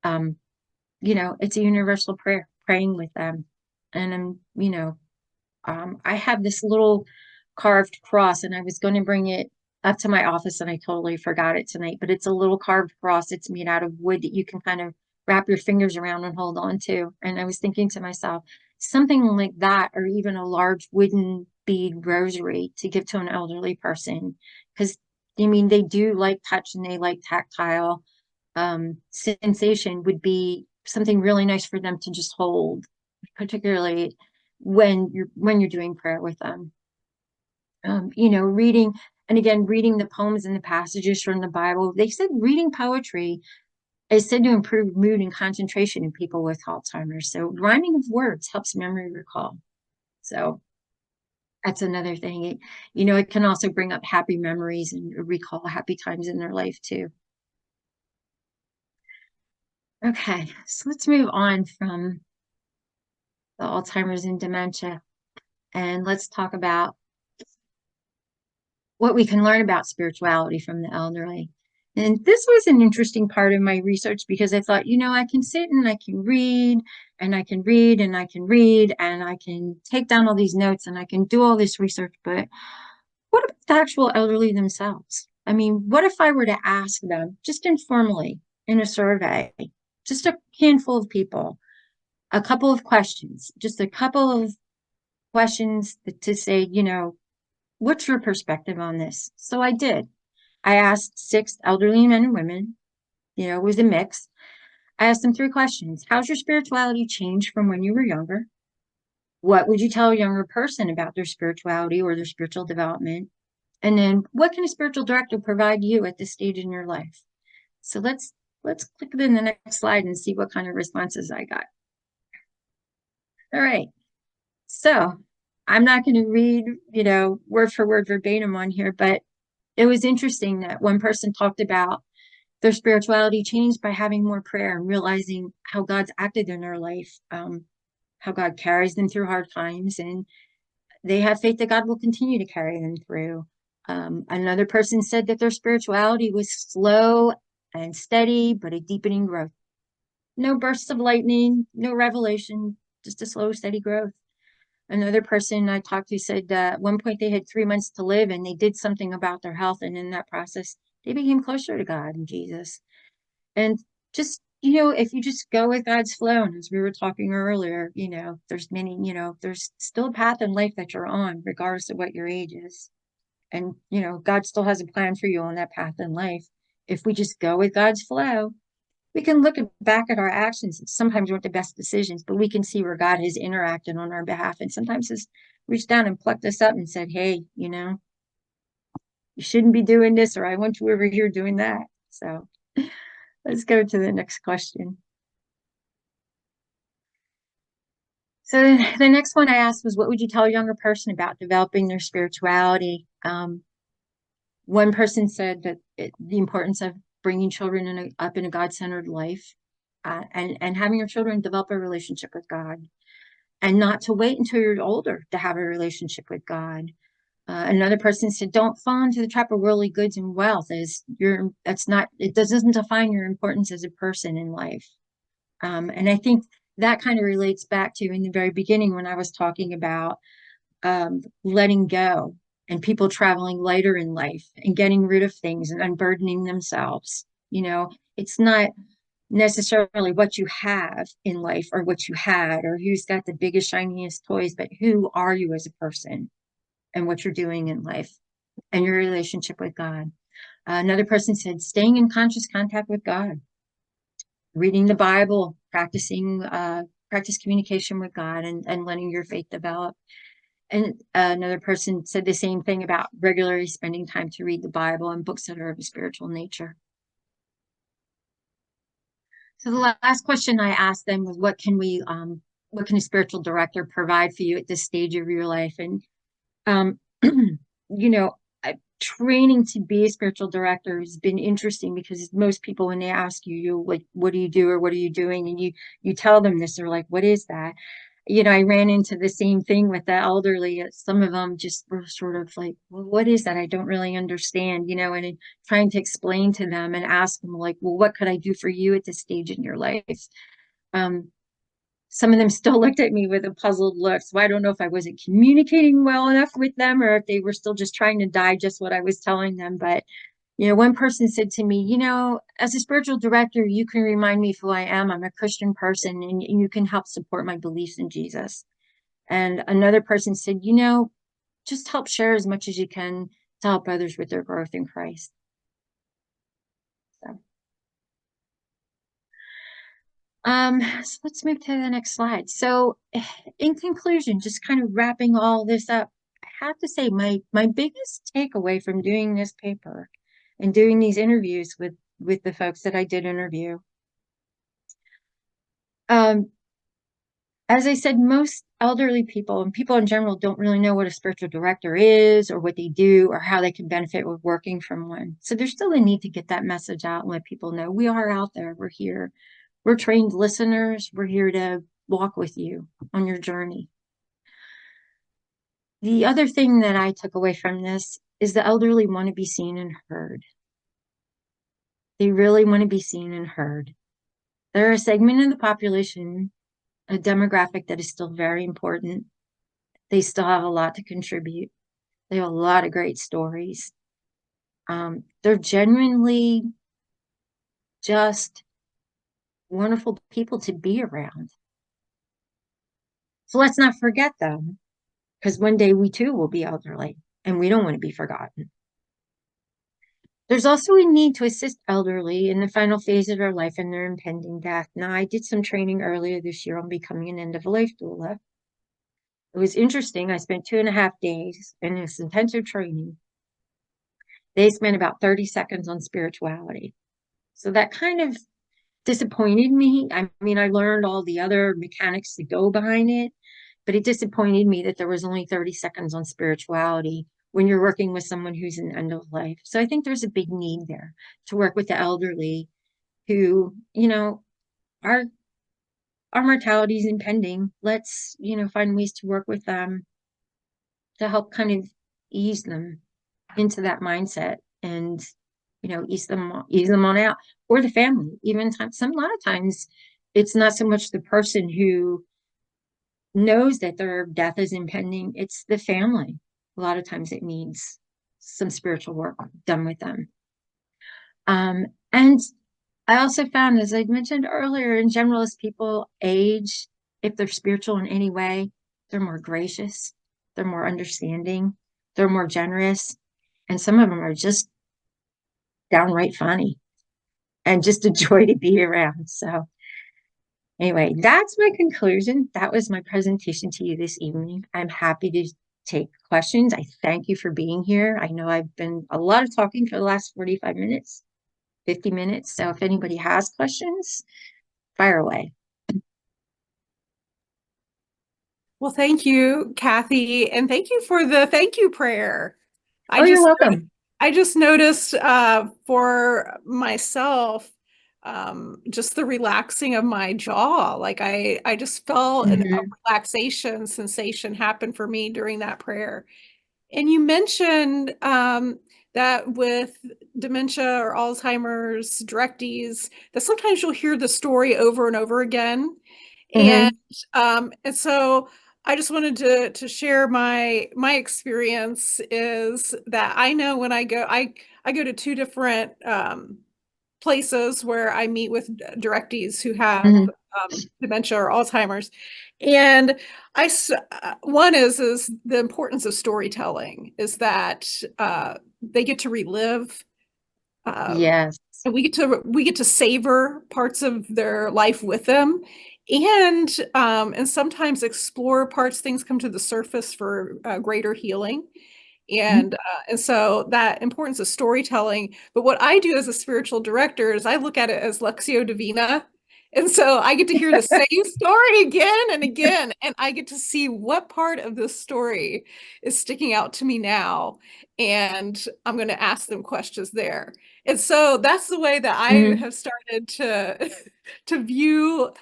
Speaker 2: um, it's a universal prayer, praying with them. And I have this little carved cross, and I was going to bring it up to my office, and I totally forgot it tonight. But it's a little carved cross. It's made out of wood that you can kind of wrap your fingers around and hold on to. And I was thinking to myself, something like that, or even a large wooden bead rosary to give to an elderly person, because I mean they do like touch and they like tactile sensation would be something really nice for them to just hold, particularly when you're doing prayer with them. Reading and again reading the poems and the passages from the Bible. They said reading poetry is said to improve mood and concentration in people with Alzheimer's. So rhyming of words helps memory recall. So that's another thing. It can also bring up happy memories and recall happy times in their life too. Okay, so let's move on from the Alzheimer's and dementia, and let's talk about what we can learn about spirituality from the elderly. And this was an interesting part of my research because I thought, I can sit and I can read and I can read and I can read and I can take down all these notes and I can do all this research, but what about the actual elderly themselves? I mean, what if I were to ask them just informally in a survey, just a handful of people, a couple of questions, just a couple of questions to say, what's your perspective on this? So I did. I asked 6 elderly men and women, it was a mix. I asked them 3 questions. How's your spirituality changed from when you were younger? What would you tell a younger person about their spirituality or their spiritual development? And then what can a spiritual director provide you at this stage in your life? So let's click in the next slide and see what kind of responses I got. All right. So I'm not going to read, word for word verbatim on here, but it was interesting that one person talked about their spirituality changed by having more prayer and realizing how God's acted in their life, how God carries them through hard times, and they have faith that God will continue to carry them through. Another person said that their spirituality was slow and steady, but a deepening growth. No bursts of lightning, no revelation, just a slow, steady growth. Another person I talked to said that at one point they had 3 months to live and they did something about their health. And in that process, they became closer to God and Jesus. And just, if you just go with God's flow, and as we were talking earlier, there's still a path in life that you're on, regardless of what your age is. And, God still has a plan for you on that path in life. If we just go with God's flow, we can look back at our actions. Sometimes weren't the best decisions, but we can see where God has interacted on our behalf. And sometimes has reached down and plucked us up and said, hey, you shouldn't be doing this, or I want you over here doing that. So let's go to the next question. So the next one I asked was, what would you tell a younger person about developing their spirituality? One person said that the importance of bringing children up in a God-centered life, and having your children develop a relationship with God, and not to wait until you're older to have a relationship with God. Another person said, don't fall into the trap of worldly goods and wealth, as it doesn't define your importance as a person in life. And I think that kind of relates back to in the very beginning when I was talking about letting go and people traveling lighter in life and getting rid of things and unburdening themselves. It's not necessarily what you have in life or what you had or who's got the biggest, shiniest toys, but who are you as a person and what you're doing in life and your relationship with God. Another person said, staying in conscious contact with God, reading the Bible, practice communication with God and letting your faith develop. And another person said the same thing about regularly spending time to read the Bible and books that are of a spiritual nature. So the last question I asked them was, what can a spiritual director provide for you at this stage of your life? And, um, you know, training to be a spiritual director has been interesting because most people, when they ask you like, what do you do or what are you doing? And you tell them this, they're like, what is that? I ran into the same thing with the elderly. Some of them just were sort of like, well, what is that? I don't really understand, and trying to explain to them and ask them like, well, what could I do for you at this stage in your life? Um, Some of them still looked at me with a puzzled look. So I don't know if I wasn't communicating well enough with them or if they were still just trying to digest what I was telling them. But, one person said to me, as a spiritual director, you can remind me of who I am. I'm a Christian person and you can help support my beliefs in Jesus. And another person said, just help share as much as you can to help others with their growth in Christ. So. So let's move to the next slide. So in conclusion, just kind of wrapping all this up, I have to say my biggest takeaway from doing this paper and doing these interviews with the folks that I did interview, um, as I said, most elderly people and people in general don't really know what a spiritual director is or what they do or how they can benefit with working from one. So there's still a need to get that message out and let people know we are out there, we're here. We're trained listeners. We're here to walk with you on your journey. The other thing that I took away from this is the elderly want to be seen and heard. They really want to be seen and heard. They're a segment of the population, a demographic that is still very important. They still have a lot to contribute. They have a lot of great stories. They're genuinely just wonderful people to be around. So let's not forget them, because one day we too will be elderly and we don't want to be forgotten. There's also a need to assist elderly in the final phase of their life and their impending death. Now, I did some training earlier this year on becoming an end-of-life doula. It was interesting. I spent 2.5 days in this intensive training. They spent about 30 seconds on spirituality. So that kind of disappointed me. I mean, I learned all the other mechanics that go behind it, but it disappointed me that there was only 30 seconds on spirituality when you're working with someone who's in end of life. So I think there's a big need there to work with the elderly who, our mortality is impending. Let's, find ways to work with them to help kind of ease them into that mindset and, ease them on out, or the family. Even a lot of times it's not so much the person who knows that their death is impending, it's the family. A lot of times it needs some spiritual work done with them. And I also found, as I mentioned earlier, in general, as people age, if they're spiritual in any way, they're more gracious, they're more understanding, they're more generous, and some of them are just downright funny and just a joy to be around. So anyway, that's my conclusion. That was my presentation to you this evening. I'm happy to take questions. I thank you for being here. I know I've been a lot of talking for the last 45 minutes, 50 minutes. So if anybody has questions, fire away.
Speaker 1: Well, thank you, Kathy, and thank you for the thank you prayer. I
Speaker 2: Oh, you're
Speaker 1: just
Speaker 2: welcome.
Speaker 1: I just noticed for myself just the relaxing of my jaw. Like I just felt a
Speaker 2: Hmm.
Speaker 1: relaxation sensation happen for me during that prayer. And you mentioned that with dementia or Alzheimer's, directees, that sometimes you'll hear the story over and over again. And
Speaker 2: Hmm.
Speaker 1: so I just wanted to share my experience is that I know when I go to two different places where I meet with directees who have
Speaker 2: Hmm.
Speaker 1: dementia or Alzheimer's. And one is the importance of storytelling is that they get to relive uh,
Speaker 2: Yes.
Speaker 1: and we get to savor parts of their life with them and sometimes explore parts things come to the surface for greater healing
Speaker 2: Mhm.
Speaker 1: and so that importance of storytelling. But what I do as a spiritual director is I look at it as Lectio Divina. And so I get to hear the same story again and again, and I get to see what part of this story is sticking out to me now. And I'm going to ask them questions there. And so that's the way that I
Speaker 2: Mhm.
Speaker 1: have started to to view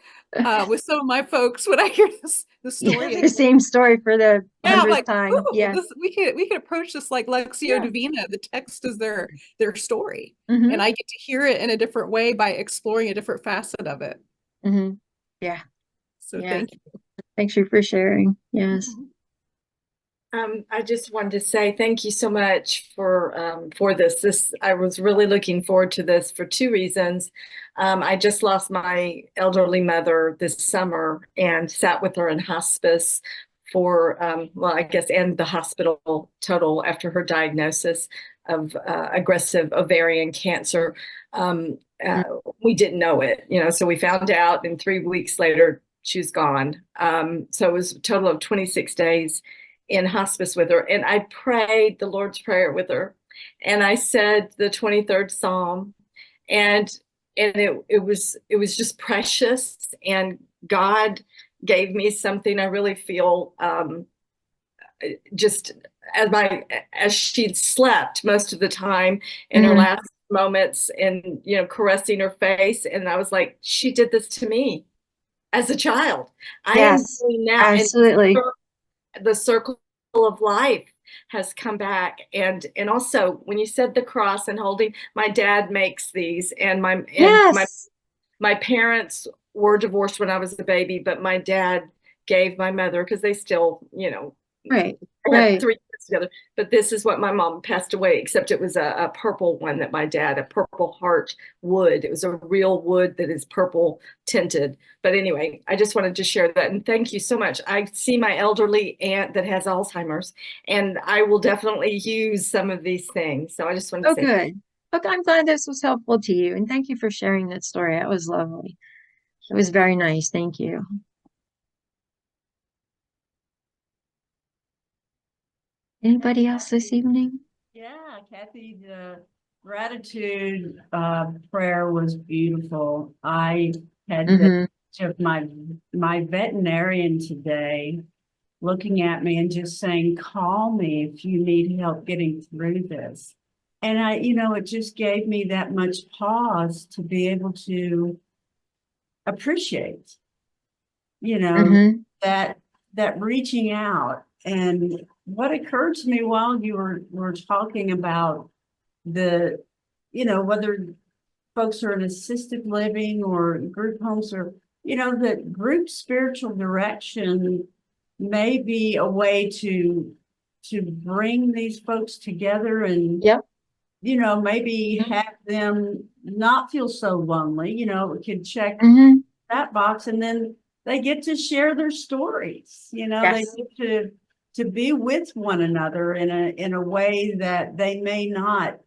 Speaker 1: with some of my folks when I hear the
Speaker 2: Yeah,
Speaker 1: story
Speaker 2: the
Speaker 1: again.
Speaker 2: same story for the
Speaker 1: Yeah, I'm
Speaker 2: 100th
Speaker 1: like,
Speaker 2: time.
Speaker 1: ooh,
Speaker 2: Yeah.
Speaker 1: this we could approach this like Lectio
Speaker 2: Yeah.
Speaker 1: Divina. The text is their story, and
Speaker 2: Hmm.
Speaker 1: I get to hear it in a different way by exploring a different facet of it.
Speaker 2: Hmm. Yeah.
Speaker 1: So
Speaker 2: Yeah.
Speaker 1: thank you.
Speaker 2: Thanks you for sharing. Yes.
Speaker 3: I just wanted to say thank you so much for this. I was really looking forward to this for two reasons. I just lost my elderly mother this summer and sat with her in hospice for well, I guess, and the hospital total after her diagnosis of aggressive ovarian cancer. We didn't know it, so we found out, and 3 weeks later she was gone. So it was a total of 26 days in hospice with her, and I prayed the Lord's Prayer with her, and I said the 23rd Psalm, and it was just precious, and God gave me something I really feel just as she slept most of the time in her last moments, and caressing her face, and I was like, she did this to me as a child. I am
Speaker 2: Yes,
Speaker 3: doing now, and
Speaker 2: absolutely.
Speaker 3: the circle of life has come back. And also, when you said the cross and holding, my dad makes these, and
Speaker 2: Yes.
Speaker 3: my parents were divorced when I was a baby, but my dad gave my mother, because they still,
Speaker 2: Right.
Speaker 3: had
Speaker 2: Right.
Speaker 3: 3 kids together. But this is what my mom passed away, except it was a purple one that my dad, a Purple Heart wood. It was a real wood that is purple tinted. But anyway, I just wanted to share that. And thank you so much. I see my elderly aunt that has Alzheimer's, and I will definitely use some of these things. So I just wanted to
Speaker 2: Oh,
Speaker 3: say,
Speaker 2: good. Okay, I'm glad this was helpful to you. And thank you for sharing that story. That was lovely. It was very nice. Thank you. Anybody else this evening?
Speaker 4: Yeah, Kathy, the gratitude prayer was beautiful. I had the of my veterinarian today looking at me and just saying, call me if you need help getting through this. And it just gave me that much pause to be able to appreciate, that reaching out. And what occurred to me while you were talking about whether folks are in assisted living or group homes, or, that group spiritual direction may be a way to bring these folks together and,
Speaker 2: Yep.
Speaker 4: maybe have them not feel so lonely, we could check that box, and then they get to share their stories, they
Speaker 2: Yes.
Speaker 4: get to be with one another in a way that they may not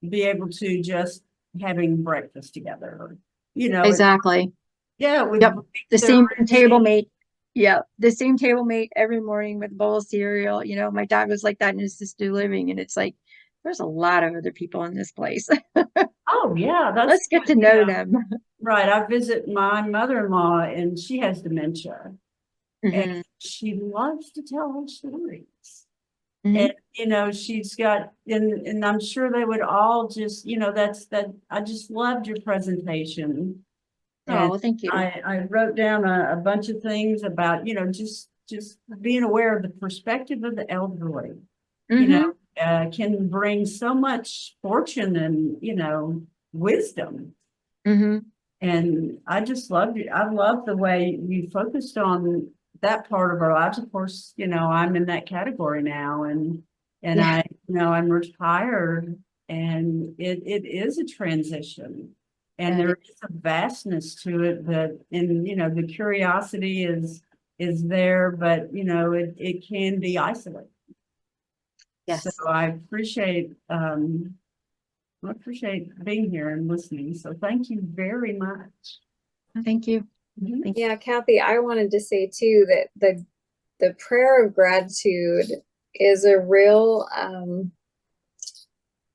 Speaker 4: be able to just having breakfast together.
Speaker 2: Exactly.
Speaker 4: With
Speaker 2: Yep. The
Speaker 4: their
Speaker 2: same table
Speaker 4: routine.
Speaker 2: mate. Yep. The same table mate every morning with a bowl of cereal. My dad was like that in assisted living. And it's like, there's a lot of other people in this place.
Speaker 4: Oh yeah, that's
Speaker 2: Let's get to know them.
Speaker 4: right. I visit my mother-in-law, and she has dementia, and she loves to tell her stories. And she's got, and I'm sure they would all just, I just loved your presentation. And
Speaker 2: Oh, thank you.
Speaker 4: I wrote down a bunch of things about, just being aware of the perspective of the elderly, can bring so much fortune and, wisdom. And I just loved it. I love the way you focused on that part of our lives. Of course, I'm in that category now, and
Speaker 2: Yeah.
Speaker 4: I'm retired, and it is a transition, and
Speaker 2: Right.
Speaker 4: there is a vastness to it, and the curiosity is there, but it can be isolating.
Speaker 2: Yes.
Speaker 4: So I appreciate being here and listening. So thank you very much.
Speaker 2: Thank you.
Speaker 4: Mhm.
Speaker 5: Yeah, Kathy, I wanted to say too that the prayer of gratitude is a real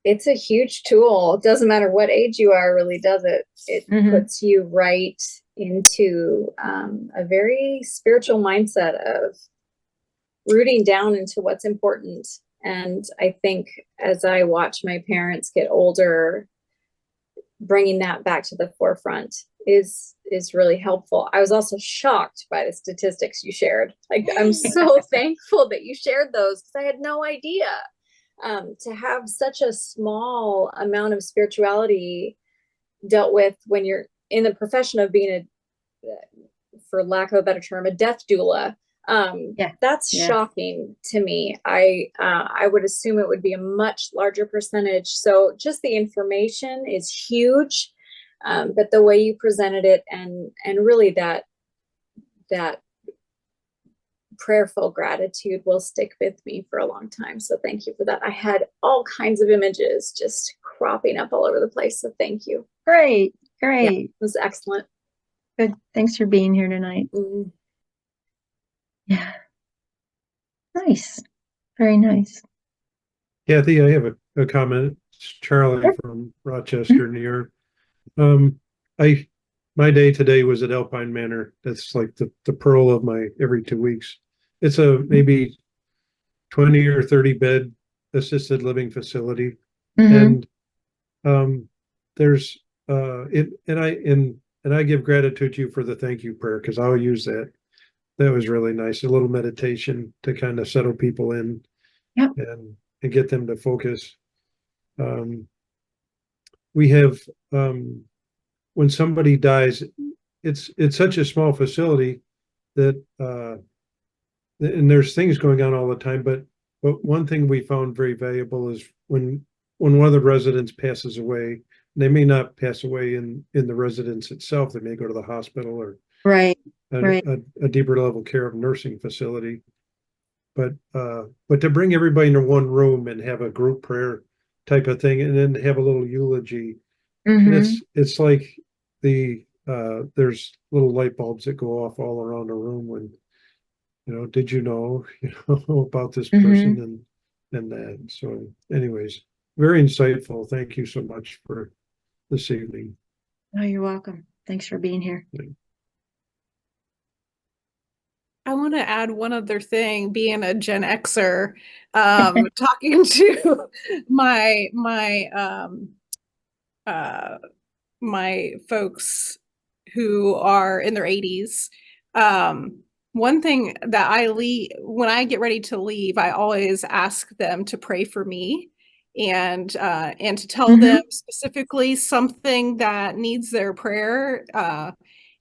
Speaker 5: it's a huge tool. It doesn't matter what age you are, really does it. It puts you right into a very spiritual mindset of rooting down into what's important. And I think as I watch my parents get older, bringing that back to the forefront is really helpful. I was also shocked by the statistics you shared. Like, I'm so thankful that you shared those, because I had no idea. To have such a small amount of spirituality dealt with when you're in the profession of being for lack of a better term, a death doula. That's shocking to me. I would assume it would be a much larger percentage. So just the information is huge, but the way you presented it and really that prayerful gratitude will stick with me for a long time. So thank you for that. I had all kinds of images just cropping up all over the place. So thank you.
Speaker 2: Great.
Speaker 5: Yeah, it was excellent.
Speaker 2: Good. Thanks for being here tonight.
Speaker 5: Mm.
Speaker 2: Yeah. Nice. Very nice.
Speaker 6: Kathy, I have a comment. It's Charlie from Rochester, New York. My day today was at Alpine Manor. That's like the pearl of my every 2 weeks. It's a maybe 20 or 30 bed assisted living facility. And there's and I give gratitude to you for the thank you prayer, because I'll use that. That was really nice. A little meditation to kind of settle people in and get them to focus. We have when somebody dies, it's such a small facility that and there's things going on all the time, but one thing we found very valuable is when one of the residents passes away, they may not pass away in the residence itself. They may go to the hospital or a deeper level care of nursing facility. But to bring everybody into one room and have a group prayer type of thing, and then have a little eulogy, it's like there's little light bulbs that go off all around the room when, did you know, about this person and that. So anyways, very insightful. Thank you so much for this evening.
Speaker 2: Oh, you're welcome. Thanks for being here.
Speaker 1: I want to add one other thing, being a Gen Xer, talking to my folks who are in their 80s. One thing that when I get ready to leave, I always ask them to pray for me and to tell them specifically something that needs their prayer.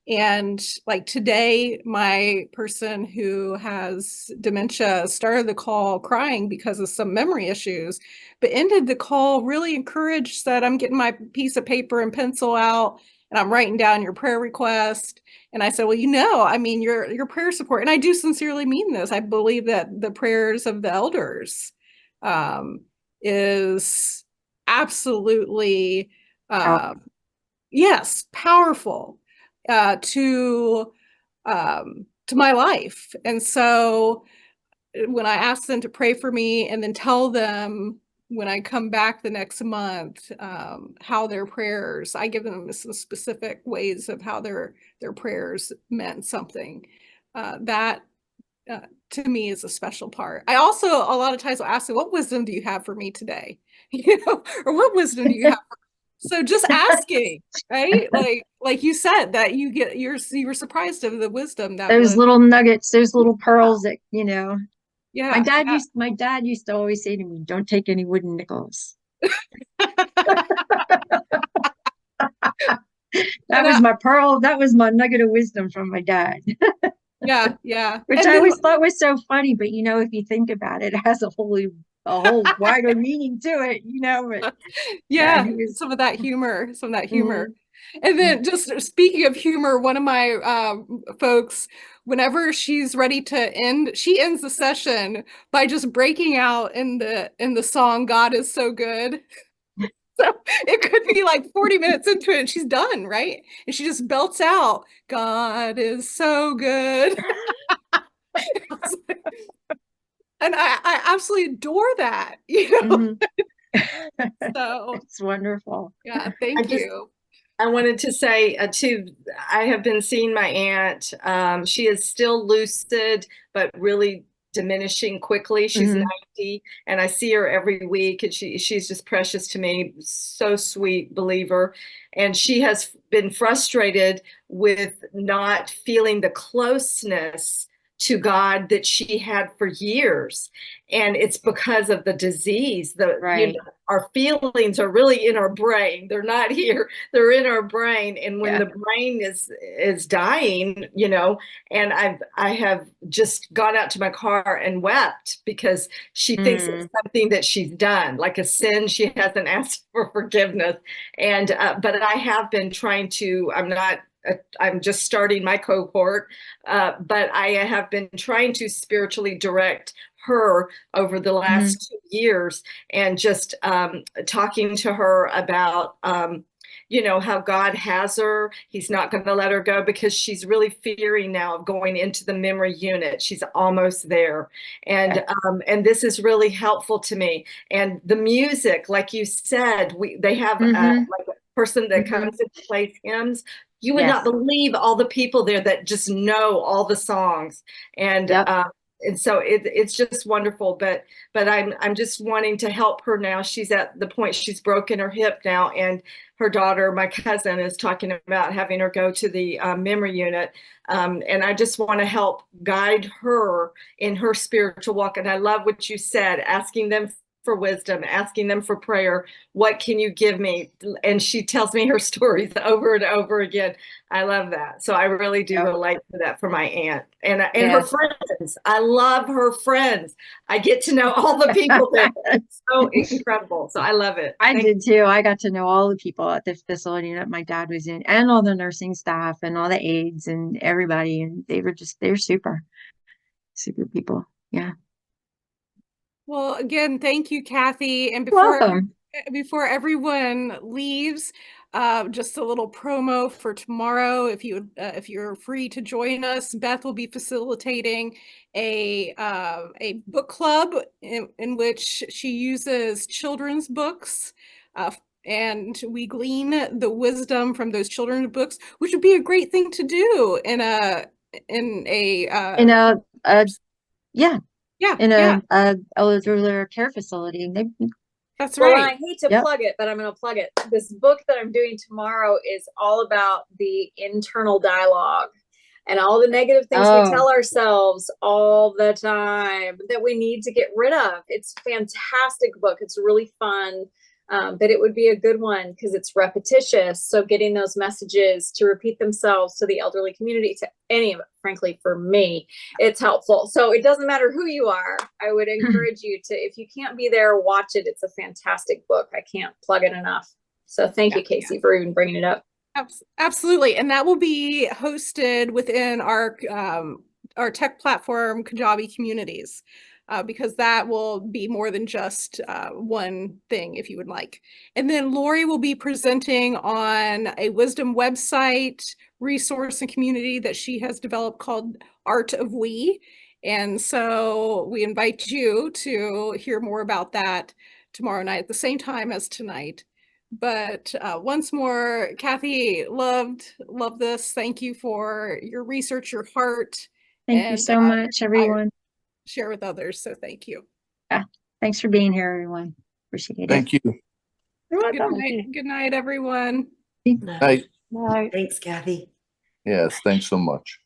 Speaker 1: And like today, my person who has dementia started the call crying because of some memory issues, but ended the call really encouraged that I'm getting my piece of paper and pencil out and I'm writing down your prayer request. And I said, well, I mean, your prayer support, and I do sincerely mean this. I believe that the prayers of the elders is absolutely, yes, powerful. To my life. And so when I ask them to pray for me and then tell them when I come back the next month, how their prayers, I give them some specific ways of how their prayers meant something. That to me is a special part. I also a lot of times will ask them, what wisdom do you have for me today? Or what wisdom do you have for me? So just asking, right? Like you said, that you were surprised of the wisdom that
Speaker 2: those little nuggets, those little pearls that,
Speaker 1: Yeah.
Speaker 2: My dad used to always say to me, don't take any wooden nickels. That was my pearl. That was my nugget of wisdom from my dad.
Speaker 1: Yeah.
Speaker 2: Which I always thought was so funny, but if you think about it, it has a whole wider meaning to it, but
Speaker 1: some of that humor. And then just speaking of humor, one of my folks, whenever she's ready to end, she ends the session by just breaking out in the song God is so good. So it could be like 40 minutes into it and she's done, right? And she just belts out, God is so good. And I absolutely adore that, So
Speaker 2: it's wonderful.
Speaker 1: Yeah, thank you.
Speaker 3: I wanted to say too, I have been seeing my aunt. She is still lucid, but really diminishing quickly. She's 90 and I see her every week and she's just precious to me. So sweet, believer. And she has been frustrated with not feeling the closeness to God that she had for years. And it's because of the disease.
Speaker 2: Right.
Speaker 3: Our feelings are really in our brain. They're not here. They're in our brain. And when
Speaker 2: Yeah.
Speaker 3: the brain is dying, and I have just gone out to my car and wept because she thinks it's something that she's done, like a sin. She hasn't asked for forgiveness. And but I have been trying to, I'm just starting my cohort, but I have been trying to spiritually direct her over the last 2 years, and just talking to her about how God has her. He's not going to let her go, because she's really fearing now of going into the memory unit. She's almost there. And this is really helpful to me. And the music, like you said, they have like a person that comes and plays hymns. You would not believe all the people there that just know all the songs. And so it's just wonderful. But I'm just wanting to help her now. She's at the point, she's broken her hip now, and her daughter, my cousin, is talking about having her go to the memory unit. And I just want to help guide her in her spiritual walk. And I love what you said, asking them for wisdom, asking them for prayer. What can you give me? And she tells me her stories over and over again. I love that. So I really do relate to that for my aunt and her friends. I love her friends. I get to know all the people there. It's so incredible. So I love it.
Speaker 2: I did too. I got to know all the people at the facility that my dad was in, and all the nursing staff and all the aides and everybody. And they're super people. Yeah.
Speaker 1: Well, again, thank you, Kathy. And
Speaker 2: Welcome.
Speaker 1: before everyone leaves, just a little promo for tomorrow. If you're free to join us, Beth will be facilitating a book club in which she uses children's books, and we glean the wisdom from those children's books, which would be a great thing to do in a
Speaker 2: elderly care facility.
Speaker 1: That's
Speaker 5: Well,
Speaker 1: right.
Speaker 5: I hate to plug it, but I'm going to plug it. This book that I'm doing tomorrow is all about the internal dialogue and all the negative things we tell ourselves all the time that we need to get rid of. It's a fantastic book. It's really fun. But it would be a good one because it's repetitious. So getting those messages to repeat themselves to the elderly community, to any of it, frankly, for me, it's helpful. So it doesn't matter who you are. I would encourage you to, if you can't be there, watch it. It's a fantastic book. I can't plug it enough. So thank you, Casey, for even bringing it up.
Speaker 1: Absolutely. And that will be hosted within our tech platform, Kajabi communities. Because that will be more than just one thing, if you would like. And then Lori will be presenting on a wisdom website, resource, and community that she has developed called Art of We. And so we invite you to hear more about that tomorrow night at the same time as tonight. But once more, Kathy, loved this. Thank you for your research, your heart.
Speaker 2: Thank you so much, everyone.
Speaker 1: Share with others. So thank you.
Speaker 2: Yeah. Thanks for being here, everyone. Appreciate it.
Speaker 7: Thank you.
Speaker 2: You're welcome.
Speaker 1: Good night, everyone.
Speaker 7: Night.
Speaker 3: Thanks, Kathy.
Speaker 7: Yes, thanks so much.